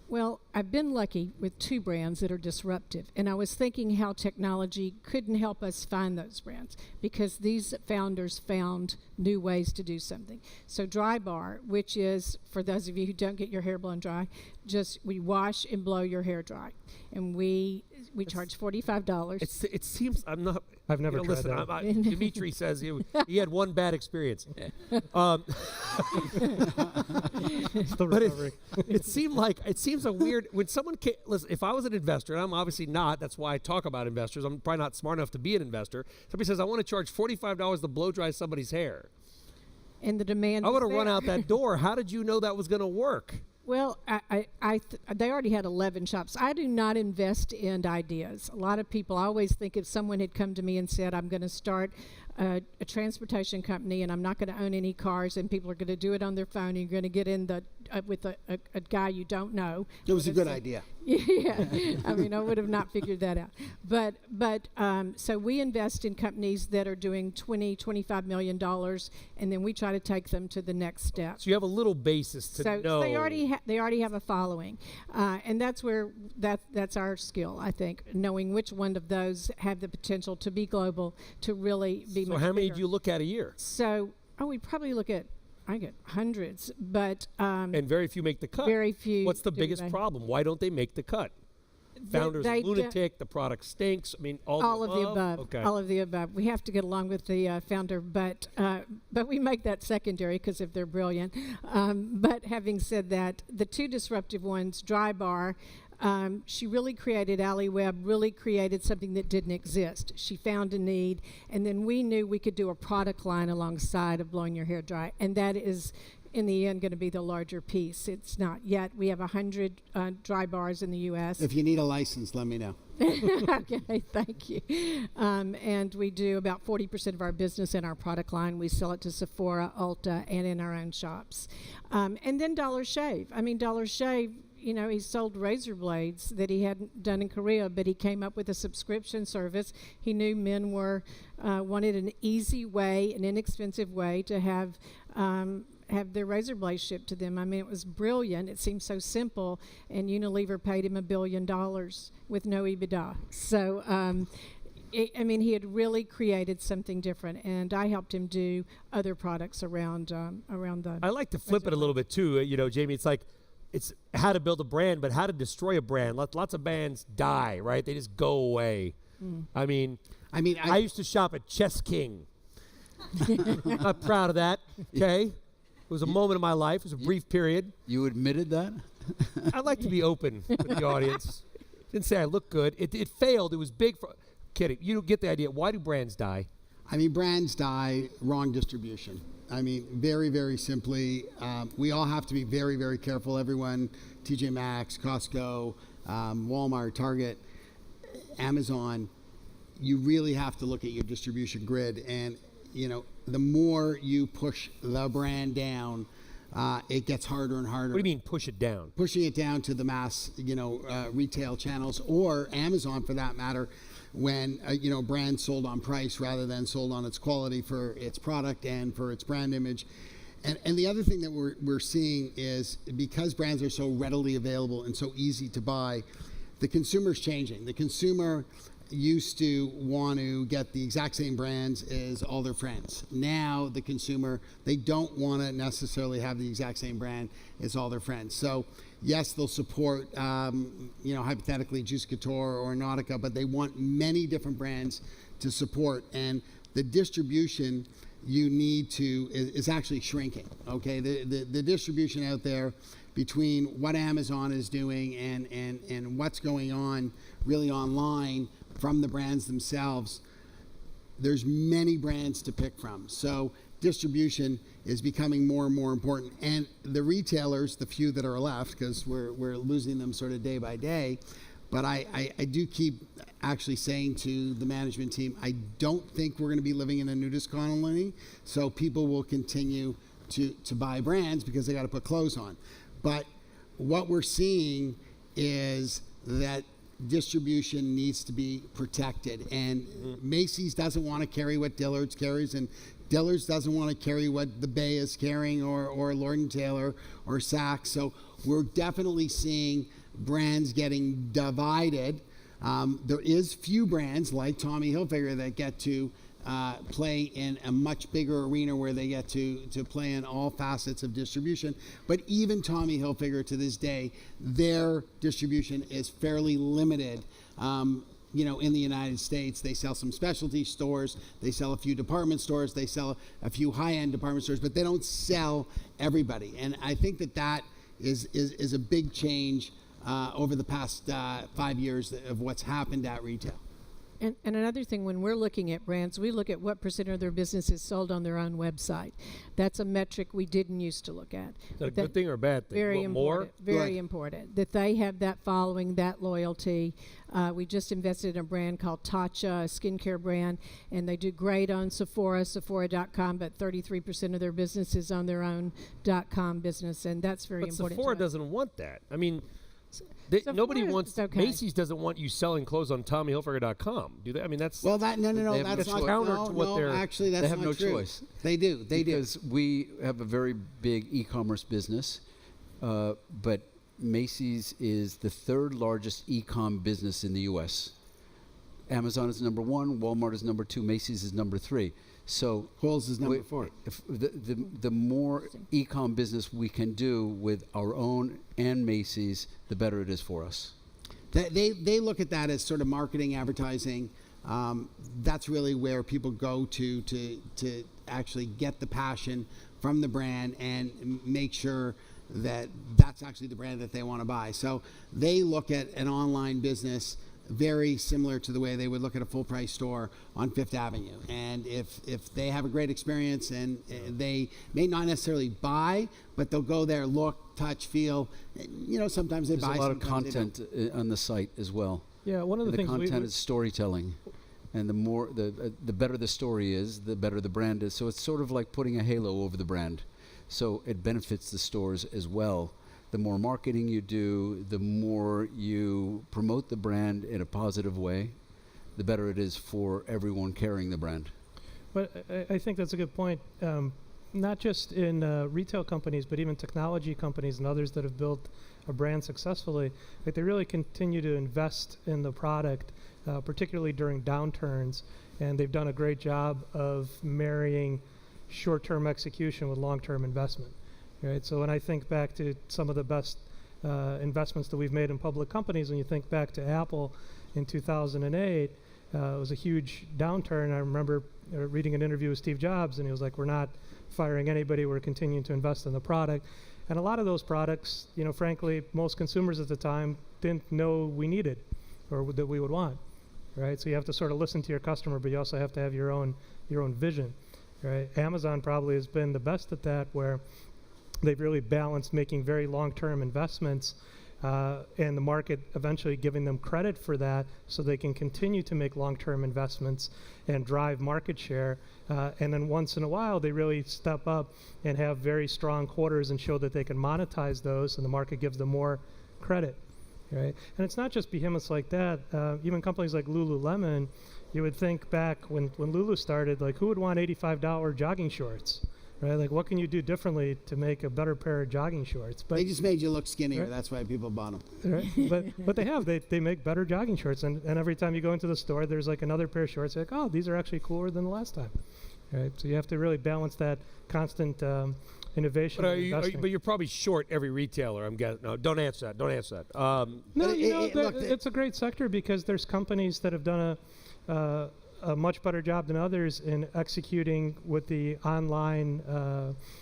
Well, I've been lucky with 2 brands that are disruptive, and I was thinking how technology couldn't help us find those brands, because these founders found new ways to do something. So Dry Bar, which is, for those of you who don't get your hair blown dry, we wash and blow your hair dry, and we charge $45. It seems I've never tried listen, that. Dmitry says he had one bad experience. Still But recovering. it seems a weird when someone listen. If I was an investor, and I'm obviously not, that's why I talk about investors. I'm probably not smart enough to be an investor. Somebody says I want to charge $45 to blow dry somebody's hair. And the demand I would was have run there. out that door. How did you know that was going to work? Well, they already had 11 shops. I do not invest in ideas. A lot of people, I always think if someone had come to me and said, I'm going to start a transportation company and I'm not going to own any cars, and people are going to do it on their phone, and you're going to get in with a guy you don't know. It was a good idea. Yeah, I mean, I would have not figured that out. But so we invest in companies that are doing $20-25 million, and then we try to take them to the next step. So you have a little basis to know. So they already have a following, and that's where that's our skill, I think, knowing which one of those have the potential to be global, to really be. So how many do you look at a year? So we probably look at. I get hundreds, but and very few make the cut. Very few. What's the biggest problem? Why don't they make the cut? Founder's a lunatic. The product stinks. I mean, all of the above. Okay. All of the above. We have to get along with the founder, but we make that secondary because if they're brilliant. But having said that, the 2 disruptive ones, Dry Bar. She really created, Allie Webb really created something that didn't exist. She found a need, and then we knew we could do a product line alongside of blowing your hair dry, and that is, in the end, going to be the larger piece. It's not yet. We have 100 dry bars in the U.S. If you need a license, let me know. Okay, thank you. And we do about 40% of our business in our product line. We sell it to Sephora, Ulta, and in our own shops. And then Dollar Shave. I mean, Dollar Shave, he sold razor blades that he hadn't done in Korea, but he came up with a subscription service. He knew men wanted an easy way, an inexpensive way to have their razor blades shipped to them. I mean, it was brilliant. It seemed so simple, and Unilever paid him $1 billion with no EBITDA. So, he had really created something different, and I helped him do other products around the. I like to flip it a little bit too, Jamie. It's how to build a brand, but how to destroy a brand. Lots of brands die, right? They just go away. I mean, I used to shop at Chess King. I'm not proud of that, okay? It was a moment of my life. It was a brief period. You admitted that? I'd like to be open with the audience. Didn't say I look good. It failed. It was big. Kidding. You don't get the idea. Why do brands die? Brands die, wrong distribution. Very, very simply, we all have to be very, very careful. Everyone, TJ Maxx, Costco, Walmart, Target, Amazon, you really have to look at your distribution grid. And, the more you push the brand down, it gets harder and harder. What do you mean push it down? Pushing it down to the mass, retail channels, or Amazon for that matter, when brand sold on price rather than sold on its quality for its product and for its brand image. And the other thing that we're seeing is because brands are so readily available and so easy to buy, the consumer's changing. The consumer used to want to get the exact same brands as all their friends. Now the consumer, they don't want to necessarily have the exact same brand as all their friends. So yes, they'll support, hypothetically Juicy Couture or Nautica, but they want many different brands to support. And the distribution you need to is actually shrinking. Okay, the distribution out there between what Amazon is doing and what's going on really online from the brands themselves, there's many brands to pick from. So distribution is becoming more and more important. And the retailers, the few that are left, because we're losing them sort of day by day, but I do keep actually saying to the management team, I don't think we're going to be living in a nudist colony, so people will continue to buy brands because they got to put clothes on. But what we're seeing is that distribution needs to be protected, and Macy's doesn't want to carry what Dillard's carries, and Dillard's doesn't want to carry what the Bay is carrying, or Lord & Taylor or Saks. So we're definitely seeing brands getting divided. There is few brands like Tommy Hilfiger that get to play in a much bigger arena where they get to play in all facets of distribution. But even Tommy Hilfiger to this day, their distribution is fairly limited. In the United States, they sell some specialty stores, they sell a few department stores, they sell a few high-end department stores, but they don't sell everybody. And I think that is a big change over the past 5 years of what's happened at retail. And another thing, when we're looking at brands, we look at what percent of their business is sold on their own website. That's a metric we didn't used to look at. Is that a good thing or a bad thing? Very important. Very Good. important that they have that following, that loyalty. We just invested in a brand called Tatcha, a skincare brand, and they do great on Sephora, Sephora.com, but 33% of their business is on their own .com business, and that's very important. Sephora doesn't want that. I mean, nobody wants. Okay. Macy's doesn't want you selling clothes on TommyHilfiger.com, do they? I mean, that's Well, They have that's no not counter to what they're- actually, that's They have not no true. choice. They do. Because we have a very big e-commerce business, but Macy's is the third largest e-com business in the U.S. Amazon is number 1, Walmart is number 2, Macy's is number 3. So Kohl's is number 4. If the more e-com business we can do with our own and Macy's, the better it is for us. They look at that as sort of marketing, advertising. That's really where people go to actually get the passion from the brand and make sure that that's actually the brand that they want to buy. So they look at an online business very similar to the way they would look at a full price store on Fifth Avenue. And if they have a great experience and they may not necessarily buy, but they'll go there, look, touch, feel, sometimes they buy. There's a lot of sometimes they don't. content on the site as well. Yeah, one of the And the things content is storytelling, and the better the story is, the better the brand is. So it's sort of like putting a halo over the brand. So it benefits the stores as well. The more marketing you do, the more you promote the brand in a positive way, the better it is for everyone carrying the brand. But I think that's a good point. Not just in retail companies, but even technology companies and others that have built a brand successfully, like they really continue to invest in the product, particularly during downturns. And they've done a great job of marrying short-term execution with long-term investment. Right? So when I think back to some of the best investments that we've made in public companies, when you think back to Apple in 2008, it was a huge downturn. I remember reading an interview with Steve Jobs, and he was like, we're not firing anybody, we're continuing to invest in the product. And a lot of those products, frankly, most consumers at the time didn't know we needed or that we would want, right? So you have to sort of listen to your customer, but you also have to have your own vision, right? Amazon probably has been the best at that, where they've really balanced making very long-term investments and the market eventually giving them credit for that so they can continue to make long-term investments and drive market share. And then once in a while, they really step up and have very strong quarters and show that they can monetize those, and the market gives them more credit. Right? And it's not just behemoths like that. Even companies like Lululemon, you would think back when Lulu started, like, who would want $85 jogging shorts? right? Like, what can you do differently to make a better pair of jogging shorts? But They just made you look skinnier. Right. That's why people bought them. right? but they make better jogging shorts, and every time you go into the store, there's like another pair of shorts. Like, oh, these are actually cooler than the last time, right? So you have to really balance that constant innovation. But, and investing. but you're probably short every retailer. I'm guessing. No, don't answer that. Don't answer that. No, But look, it's a great sector because there's companies that have done a much better job than others in executing with the online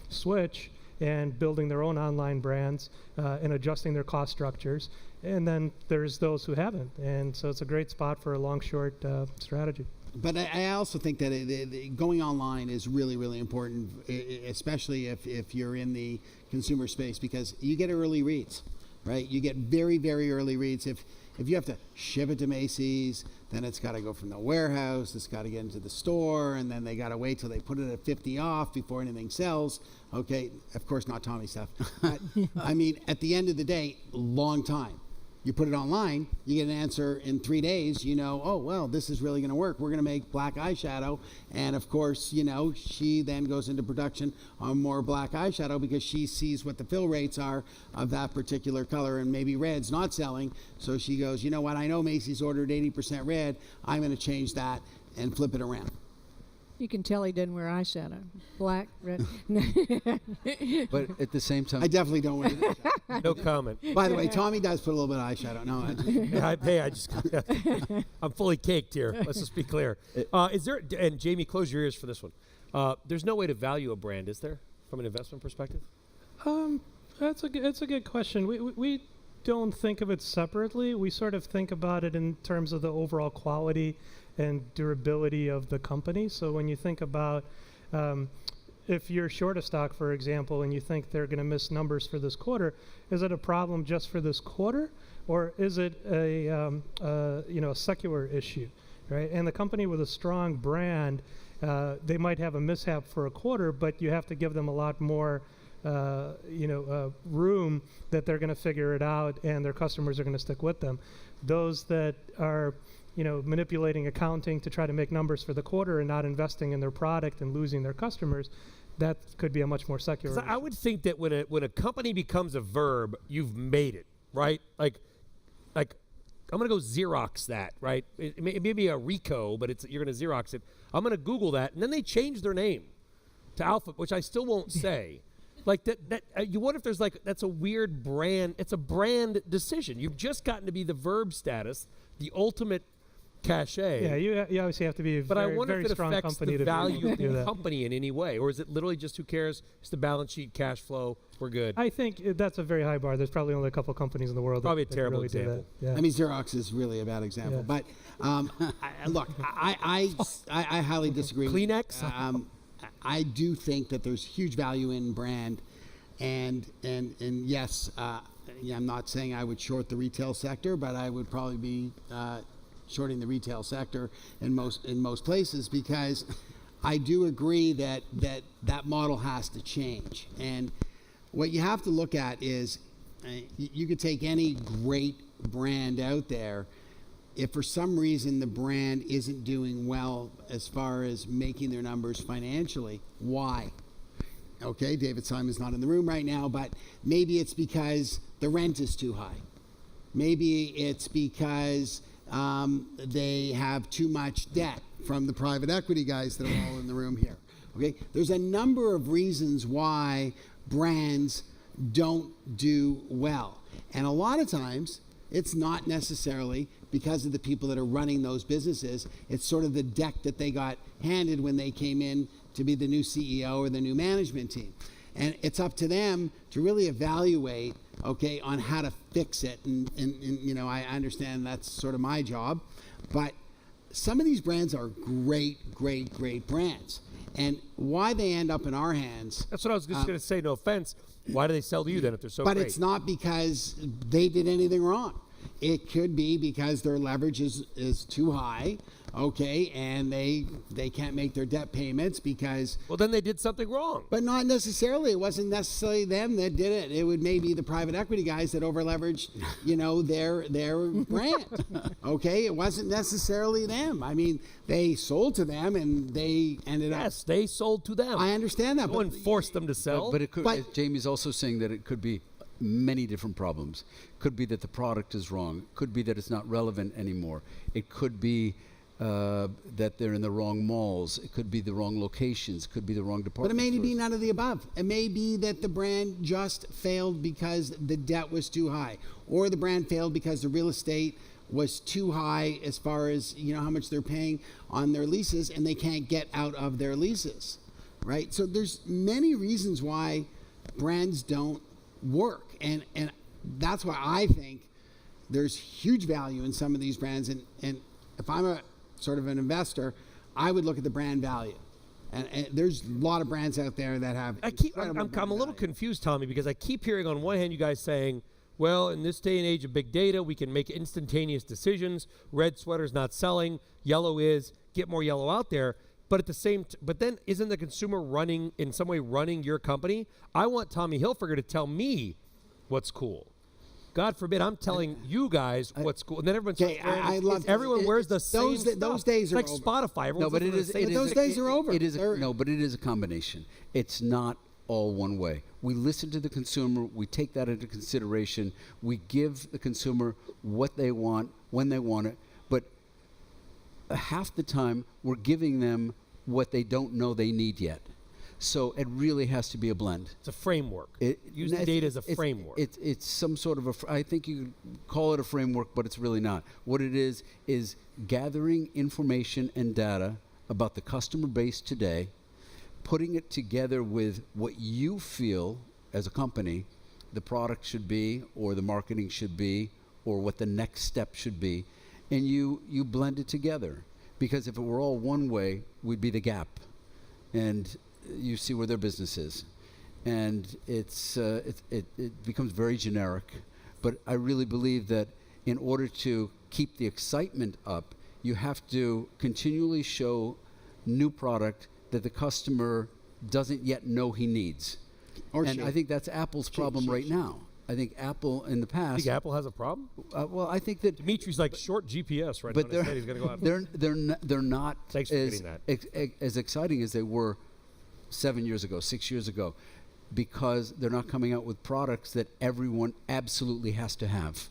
switch and building their own online brands and adjusting their cost structures. And then there's those who haven't. And so it's a great spot for a long-short strategy. But I also think that going online is really, really important, especially if you're in the consumer space, because you get early reads, right? You get very, very early reads. If you have to ship it to Macy's, then it's got to go from the warehouse, it's got to get into the store, and then they got to wait till they put it at 50 off before anything sells. Okay, of course, not Tommy stuff. But, I mean, at the end of the day, long time. You put it online, you get an answer in 3 days, you know, oh, well, this is really going to work. We're going to make black eyeshadow. And of course, you know, she then goes into production on more black eyeshadow because she sees what the fill rates are of that particular color, and maybe red's not selling. So she goes, you know what, I know Macy's ordered 80% red. I'm going to change that and flip it around. You can tell he doesn't wear eyeshadow. Black, red. But at the same time, I definitely don't wear eyeshadow. no comment. By the way, Tommy does put a little bit of eyeshadow. No, I'm fully caked here. Let's just be clear. Is there? And Jamie, close your ears for this one. There's no way to value a brand, is there, from an investment perspective? That's a good question. We don't think of it separately. We sort of think about it in terms of the overall quality and durability of the company. So when you think about if you're short a stock, for example, and you think they're going to miss numbers for this quarter, is it a problem just for this quarter, or is it a secular issue, right? And the company with a strong brand, they might have a mishap for a quarter, but you have to give them a lot more room that they're going to figure it out, and their customers are going to stick with them. Those that are manipulating accounting to try to make numbers for the quarter and not investing in their product and losing their customers, that could be a much more secular issue. I would think that when a company becomes a verb, you've made it, right? Like I'm going to go Xerox that, right? It may be a Rico, but you're going to Xerox it. I'm going to Google that, and then they change their name to Alpha, which I still won't say. Like that you wonder if there's that's a weird brand. It's a brand decision. You've just gotten to be the verb status, the ultimate cachet. Yeah, you obviously have to be a but very, I wonder very if it strong affects company the to value of do the that. company in any way, or is it literally just who cares? It's the balance sheet, cash flow. We're good. I think that's a very high bar. There's probably only a couple companies in the world. Probably that a terrible really do example. that. Yeah. I mean, Xerox is really a bad example. Yeah. But I highly disagree. Kleenex? I do think that there's huge value in brand, and yes, I'm not saying I would short the retail sector, but I would probably be shorting the retail sector in most places, because I do agree that model has to change. And what you have to look at is you could take any great brand out there. If for some reason the brand isn't doing well as far as making their numbers financially, why? Okay, David Simon's not in the room right now, but maybe it's because the rent is too high. Maybe it's because they have too much debt from the private equity guys that are all in the room here. Okay, there's a number of reasons why brands don't do well. And a lot of times, it's not necessarily because of the people that are running those businesses. It's sort of the deck that they got handed when they came in to be the new CEO or the new management team. And it's up to them to really evaluate, okay, on how to fix it. And I understand that's sort of my job. But some of these brands are great, great, great brands. And why they end up in our hands. That's what I was just going to say, no offense. Why do they sell to you then if they're so great? But it's not because they did anything wrong. It could be because their leverage is too high, okay, and they can't make their debt payments because. Well, then they did something wrong. But not necessarily. It wasn't necessarily them that did it. It would maybe the private equity guys that over-leveraged, their brand. Okay, it wasn't necessarily them. I mean, they sold to them and they ended up. Yes, they sold to them. I understand that. No one forced them to sell. But it could. Jamie's also saying that it could be many different problems. Could be that the product is wrong. Could be that it's not relevant anymore. It could be that they're in the wrong malls. It could be the wrong locations. Could be the wrong department. But it may be stores. none of the above. It may be that the brand just failed because the debt was too high, or the brand failed because the real estate was too high as far as how much they're paying on their leases, and they can't get out of their leases, right? So there's many reasons why brands don't work, and that's why I think there's huge value in some of these brands. And if I'm a sort of an investor, I would look at the brand value. And there's a lot of brands out there that have. I'm a little confused, Tommy, because I keep hearing on one hand you guys saying, well, in this day and age of big data, we can make instantaneous decisions. Red sweater's not selling. Yellow is. Get more yellow out there. But at the same, but then isn't the consumer running in some way running your company? I want Tommy Hilfiger to tell me what's cool. God forbid I'm telling you guys what's cool, and then everyone. Okay, I love everyone wears the same stuff. Those days are like over. Spotify. No, but those days are over. It is but it is a combination. It's not all one way. We listen to the consumer. We take that into consideration. We give the consumer what they want when they want it. But half the time, we're giving them what they don't know they need yet. So it really has to be a blend. It's a framework. Use the data as a framework. It's some sort of I think you could call it a framework, but it's really not. What it is gathering information and data about the customer base today, putting it together with what you feel as a company the product should be, or the marketing should be, or what the next step should be, and you blend it together. Because if it were all one way, we'd be the Gap. And you see where their business is, and it becomes very generic. But I really believe that in order to keep the excitement up, you have to continually show new product that the customer doesn't yet know he needs. I think that's Apple's problem right now. I think Apple in the past. You think Apple has a problem? Well, I think that Dimitri's like short GPS right but now. He's going to go out. They're not Thanks for getting that. as exciting as they were 7 years ago, 6 years ago, because they're not coming out with products that everyone absolutely has to have.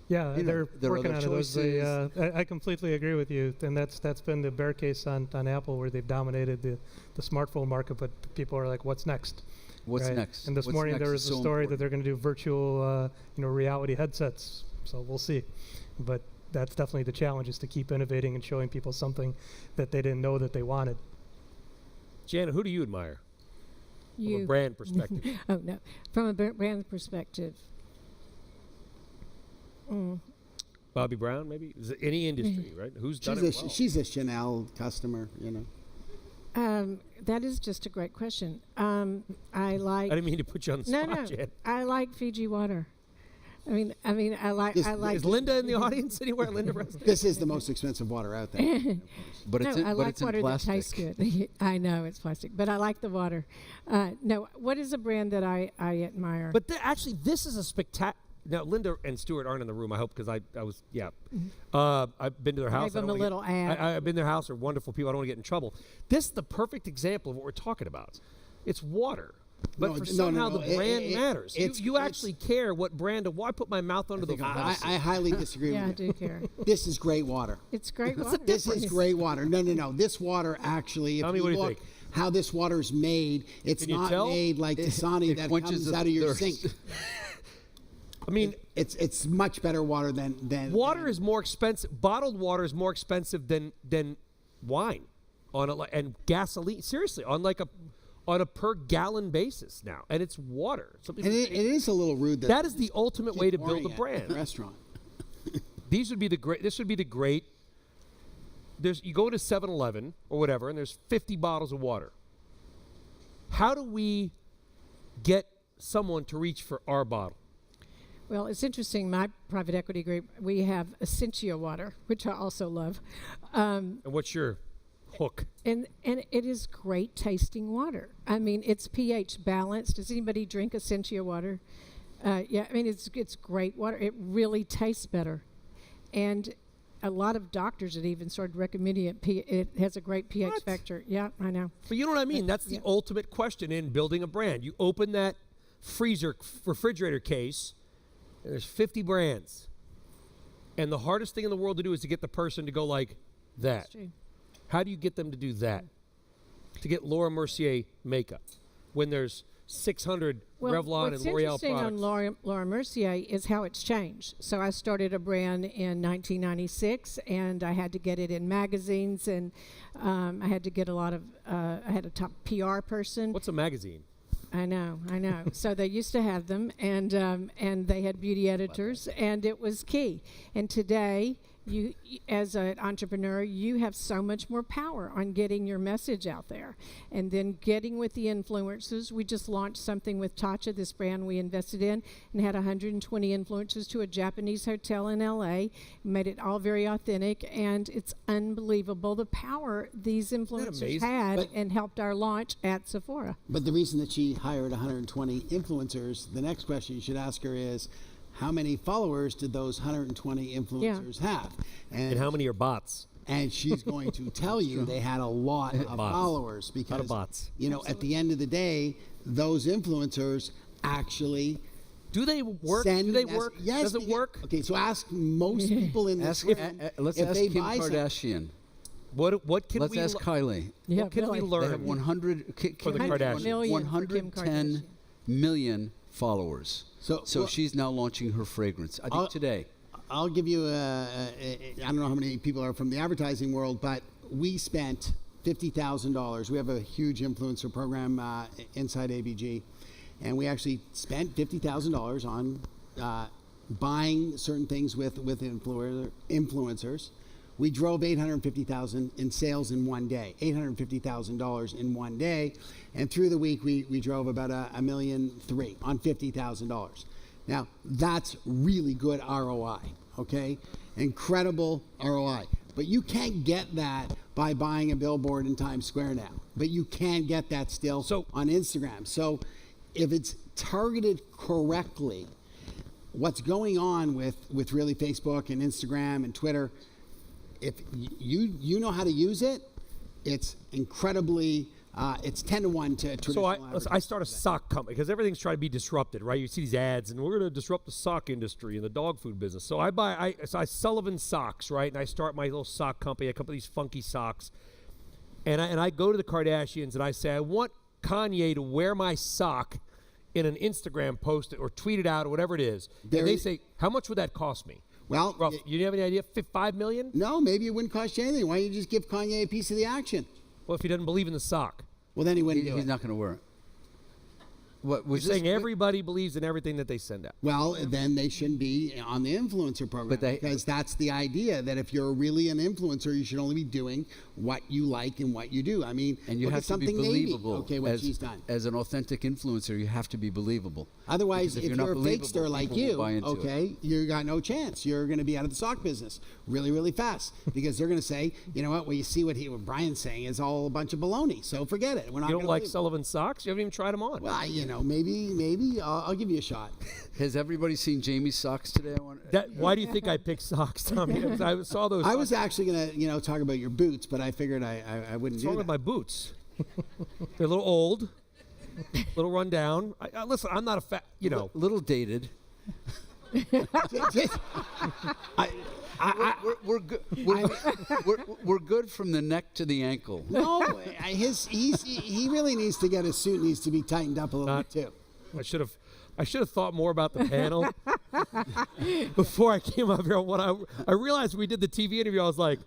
Yeah, they're working on choices. it. I completely agree with you, and that's been the bear case on Apple, where they've dominated the smartphone market, but people are like, what's next? What's right? next? And this What's morning next there was a story that they're going to do virtual reality headsets, so we'll see. But that's definitely the challenge, is to keep innovating and showing people something that they didn't know that they wanted. Jana, who do you admire? You. From a brand perspective. Oh, no. From a brand perspective. Bobby Brown, maybe? Is it any industry, right? Who's done it well? She's a Chanel customer, That is just a great question. I like. I didn't mean to put you on the spot, Jan. I like Fiji water. I mean, I like. Is Linda in the audience anywhere? Linda Preston? This is the most expensive water out there. But it's I like it's water in that plastic. tastes good. I know it's plastic, but I like the water. No, what is a brand that I admire? But actually, this is a spectacular. Now, Linda and Stuart aren't in the room, I hope, because I was, I've been to their house. Give them a little ad. I've been to their house. They're wonderful people. I don't want to get in trouble. This is the perfect example of what we're talking about. It's water. But somehow the brand matters. You actually care what brand. Why put my mouth under the faucet? I highly disagree with you. I do care. This is great water. It's great water. This is great water. No. This water actually, if Tell me, you what do you look think? how this water is made, it's Can you not tell? made like Castanea that comes out of your sink. I mean, it's much better water than water is more expensive. Bottled water is more expensive than wine, and gasoline. Seriously, on a per gallon basis now, and it's water. And it is a little rude. That is the ultimate way to build a at brand. the restaurant. This would be the great. You go to 7-Eleven or whatever, and there's 50 bottles of water. How do we get someone to reach for our bottle? Well, it's interesting. My private equity group, we have Essentia water, which I also love. And what's your hook? And it is great tasting water. I mean, it's pH balanced. Does anybody drink Essentia water? Yeah, I mean, it's great water. It really tastes better. And a lot of doctors had even started recommending it. It has a great pH What? factor. Yeah, I know. But you know what I mean? That's the ultimate question in building a brand. You open that refrigerator case, and there's 50 brands. And the hardest thing in the world to do is to get the person to go like that. That's true. How do you get them to do that? To get Laura Mercier makeup when there's 600 Revlon and what's L'Oreal interesting products? on Laura Mercier is how it's changed. So I started a brand in 1996, and I had to get it in magazines, and I had to get a lot of. I had a top PR person. What's a magazine? I know. So they used to have them, and they had beauty editors, and it was key. And today, you, as an entrepreneur, you have so much more power on getting your message out there, and then getting with the influencers. We just launched something with Tatcha, this brand we invested in, and had 120 influencers to a Japanese hotel in LA. Made it all very authentic, and it's unbelievable the power these influencers amazing? had and helped our launch at Sephora. But the reason that she hired 120 influencers, the next question you should ask her is, how many followers did those 120 influencers have? And how many are bots? And she's going to tell you they had a lot of followers because, lot of bots. you know, at the end of the day, those influencers actually Do they work? send Do they mess- work? Yes, Does it because- work? Okay, so ask most people in this room Let's if ask they Kim buy something. Kardashian. What can Let's we ask Kylie. Yeah, what can Billy. we They learn? have 100 For the Kardashians. Million for Kim 110 million followers. So, So well, she's now launching her fragrance. I think I'll- today. I'll give you I don't know how many people are from the advertising world, but we spent $50,000. We have a huge influencer program inside ABG, and we actually spent $50,000 on buying certain things with influencers. We drove $850,000 in sales in one day, $850,000 in one day, and through the week we drove about $1.3 million on $50,000. Now that's really good ROI, okay? Incredible ROI. But you can't get that by buying a billboard in Times Square now. But you can get that still on Instagram. So if it's targeted correctly, what's going on with really Facebook and Instagram and Twitter, if you know how to use it, it's incredibly, it's 10 to 1 to traditional I start a sock company because everything's trying to be disrupted, right? You see these ads, and we're going to disrupt the sock industry and the dog food business. So I Sullivan socks, right? And I start my little sock company, a couple of these funky socks, and I go to the Kardashians and I say, I want Kanye to wear my sock in an Instagram post or tweet it out or whatever it is. And they say, how much would that cost me? Well, you have any idea? $5 million? No, maybe it wouldn't cost you anything. Why don't you just give Kanye a piece of the action? Well, if he doesn't believe in the sock. Well, then he wouldn't do He's it. not going to wear it. What was You're saying everybody believes in everything that they send out. Well, then they shouldn't be on the influencer program because that's the idea that if you're really an influencer, you should only be doing what you like and what you do. I mean, and you look have at to something be believable. Navy. Okay, what as, she's done. As an authentic influencer, you have to be believable. Otherwise, Because if not you're a believable, fakester like people will buy you, into it. okay, you got no chance. You're going to be out of the sock business really, really fast because they're going to say, you know what? Well, you see what Brian's saying is all a bunch of baloney. So forget it. We're not. You don't like believe it. Sullivan socks? You haven't even tried them on. Well, you know, maybe I'll give you a shot. Has everybody seen Jamie's socks today? Why do you think I picked socks, Tommy? I saw those. I was actually going to, talk about your boots, but I figured I wouldn't What's do wrong that. with my boots? They're a little old, a little run down. Listen, I'm not a fat, Little dated. We're good. We're good from the neck to the ankle. No, he really needs to get his suit needs to be tightened up a little bit too. I should have thought more about the panel before I came up here. When I realized we did the TV interview, I was like,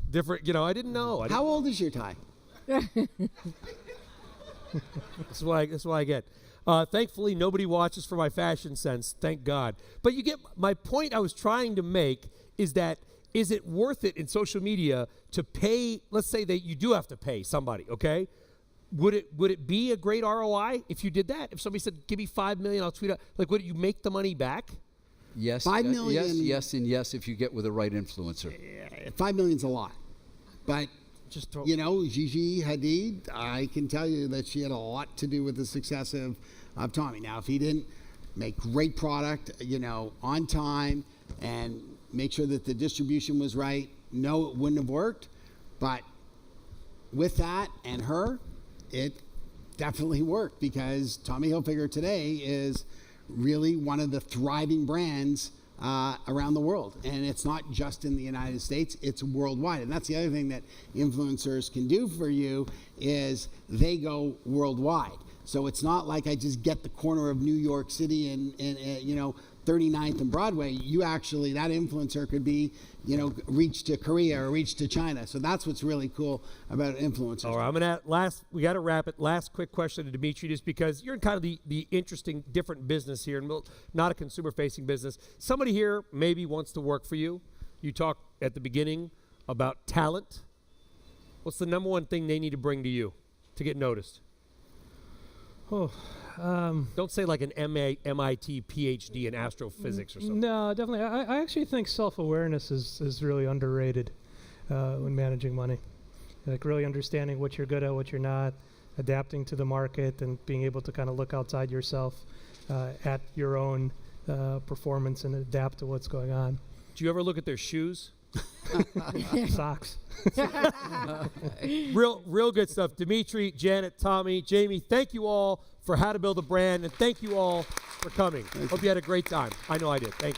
different. I didn't know. How old is your tie? That's what I get. Thankfully, nobody watches for my fashion sense. Thank God. But you get my point. I was trying to make is it worth it in social media to pay? Let's say that you do have to pay somebody. Okay. Would it be a great ROI if you did that? If somebody said, "Give me $5 million, I'll tweet out," like, would you make the money back? Yes. 5 million. Yes, and yes if you get with the right influencer. 5 million's a lot, but Just throw. you know, Gigi Hadid, I can tell you that she had a lot to do with the success of Tommy. Now, if he didn't make great product, you know, on time and make sure that the distribution was right, no, it wouldn't have worked. But with that and her, it definitely worked, because Tommy Hilfiger today is really one of the thriving brands around the world. And it's not just in the United States, it's worldwide. And that's the other thing that influencers can do for you, is they go worldwide. So it's not like I just get the corner of New York City and you know, 39th and Broadway. You actually, that influencer could be, you know, reach to Korea or reach to China. So that's what's really cool about influencers. All right, I'm gonna we got to wrap it. Last quick question to Dmitry, just because you're in kind of the interesting, different business here, and not a consumer-facing business. Somebody here maybe wants to work for you. You talked at the beginning about talent. What's the number one thing they need to bring to you to get noticed? Oh, Don't say like an MIT PhD in astrophysics or something. no, definitely. I actually think self-awareness is really underrated when managing money. Like really understanding what you're good at, what you're not, adapting to the market, and being able to kind of look outside yourself at your own performance and adapt to what's going on. Do you ever look at their shoes? Socks. Real good stuff. Dmitry, Janet, Tommy, Jamie, thank you all for How to Build a Brand, and thank you all for coming. Hope you had a great time. I know I did. Thank you.